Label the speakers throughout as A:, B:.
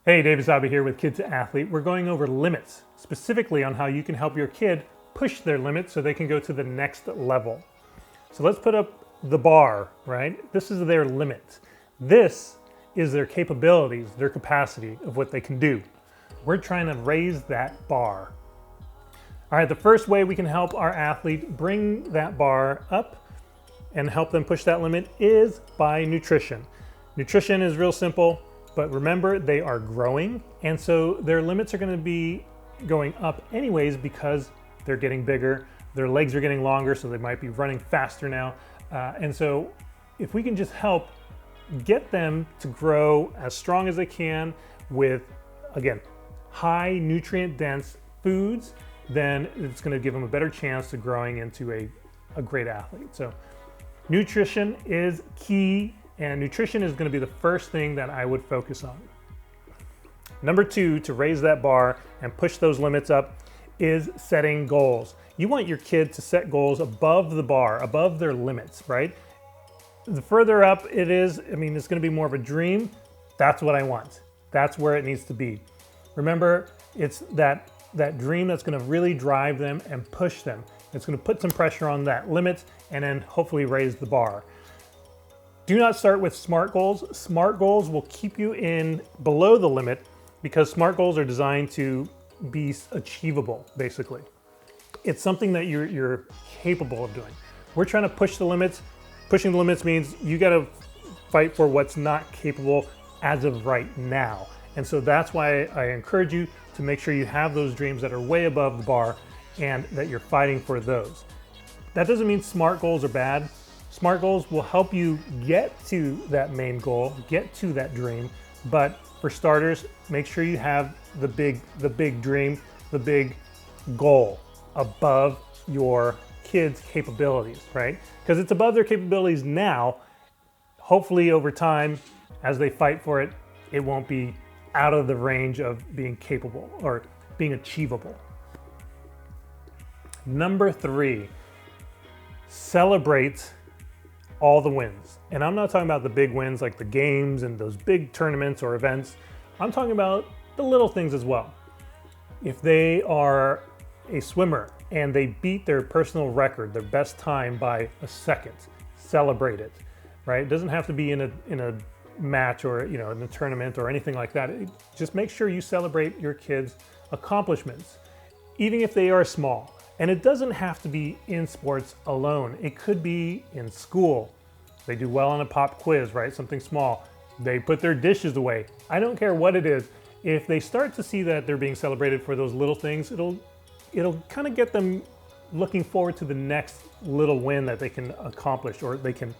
A: Hey, David Zaba here with Kid2Athlete. We're going over limits, specifically on how you can help your kid push their limits so they can go to the next level. So let's put up the bar, right? This is their limit. This is their capabilities, their capacity of what they can do. We're trying to raise that bar. All right, the first way we can help our athlete bring that bar up and help them push that limit is by nutrition. Nutrition is real simple. But remember, they are growing, and so their limits are going to be going up anyways because they're getting bigger, their legs are getting longer, so they might be running faster now. And so if we can just help get them to grow as strong as they can with, again, high nutrient-dense foods, then it's going to give them a better chance to growing into a great athlete. So nutrition is key. And nutrition is going to be the first thing that I would focus on. Number two, to raise that bar and push those limits up, is setting goals. You want your kid to set goals above the bar, above their limits, right? The further up it is, it's going to be more of a dream. That's what I want. That's where it needs to be. Remember, it's that dream that's going to really drive them and push them. It's going to put some pressure on that limit and then hopefully raise the bar. Do not start with SMART goals. SMART goals will keep you in below the limit because SMART goals are designed to be achievable, basically. It's something that you're capable of doing. We're trying to push the limits. Pushing the limits means you got to fight for what's not capable as of right now. And so that's why I encourage you to make sure you have those dreams that are way above the bar and that you're fighting for those. That doesn't mean SMART goals are bad. SMART goals will help you get to that main goal, get to that dream. But for starters, make sure you have the big dream, the big goal above your kids' capabilities, right? Because it's above their capabilities now. Hopefully over time, as they fight for it, it won't be out of the range of being capable or being achievable. Number three, celebrate all the wins. And I'm not talking about the big wins like the games and those big tournaments or events. I'm talking about the little things as well. If they are a swimmer and they beat their personal record, their best time by a second, celebrate it, right? It doesn't have to be in a match or in a tournament or anything like that. Just make sure you celebrate your kids' accomplishments, even if they are small. And it doesn't have to be in sports alone. It could be in school. They do well on a pop quiz, right? Something small. They put their dishes away. I don't care what it is. If they start to see that they're being celebrated for those little things, it'll kind of get them looking forward to the next little win that they can accomplish or they can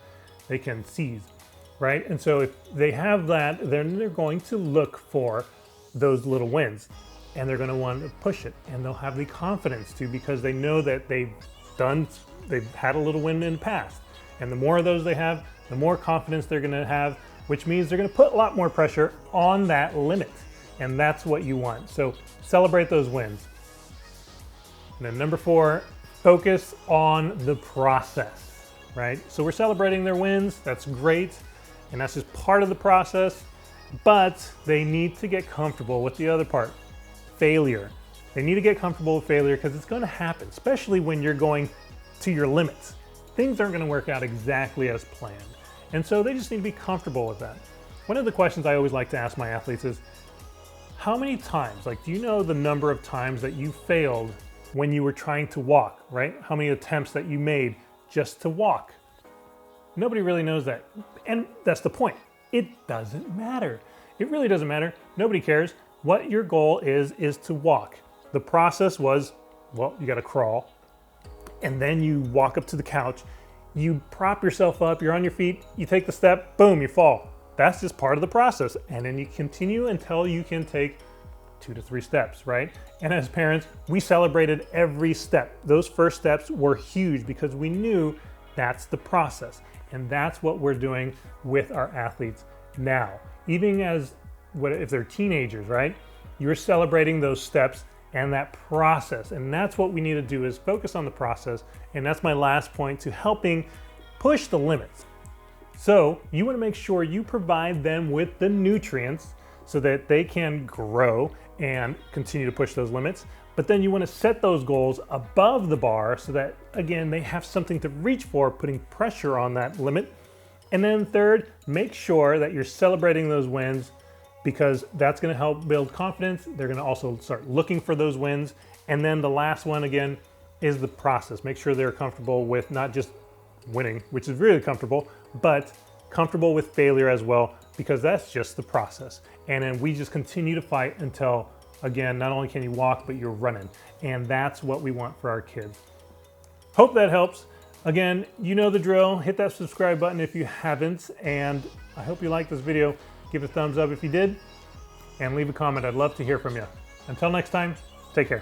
A: seize, right? And so if they have that, then they're going to look for those little wins. And they're going to want to push it, and they'll have the confidence to because they know that they've had a little win in the past. And the more of those they have, the more confidence they're going to have, which means they're going to put a lot more pressure on that limit. And that's what you want. So celebrate those wins. And then number four, focus on the process, right? So we're celebrating their wins. That's great. And that's just part of the process, but they need to get comfortable with the other part. Failure. They need to get comfortable with failure because it's going to happen, especially when you're going to your limits. Things aren't going to work out exactly as planned. And so they just need to be comfortable with that. One of the questions I always like to ask my athletes is, how many times, do you know the number of times that you failed when you were trying to walk, right? How many attempts that you made just to walk? Nobody really knows that. And that's the point. It doesn't matter. It really doesn't matter. Nobody cares. What your goal is to walk. The process was, you got to crawl, and then you walk up to the couch, you prop yourself up, you're on your feet, you take the step, boom, you fall. That's just part of the process. And then you continue until you can take 2 to 3 steps, right? And as parents, we celebrated every step. Those first steps were huge because we knew that's the process. And that's what we're doing with our athletes now. Even if they're teenagers, right? You're celebrating those steps and that process. And that's what we need to do is focus on the process. And that's my last point to helping push the limits. So you want to make sure you provide them with the nutrients so that they can grow and continue to push those limits. But then you want to set those goals above the bar so that, again, they have something to reach for, putting pressure on that limit. And then third, make sure that you're celebrating those wins, because that's going to help build confidence. They're going to also start looking for those wins. And then the last one, again, is the process. Make sure they're comfortable with not just winning, which is really comfortable, but comfortable with failure as well, because that's just the process. And then we just continue to fight until, again, not only can you walk, but you're running. And that's what we want for our kids. Hope that helps. Again, you know the drill. Hit that subscribe button if you haven't. And I hope you liked this video. Give it a thumbs up if you did, and leave a comment. I'd love to hear from you. Until next time, take care.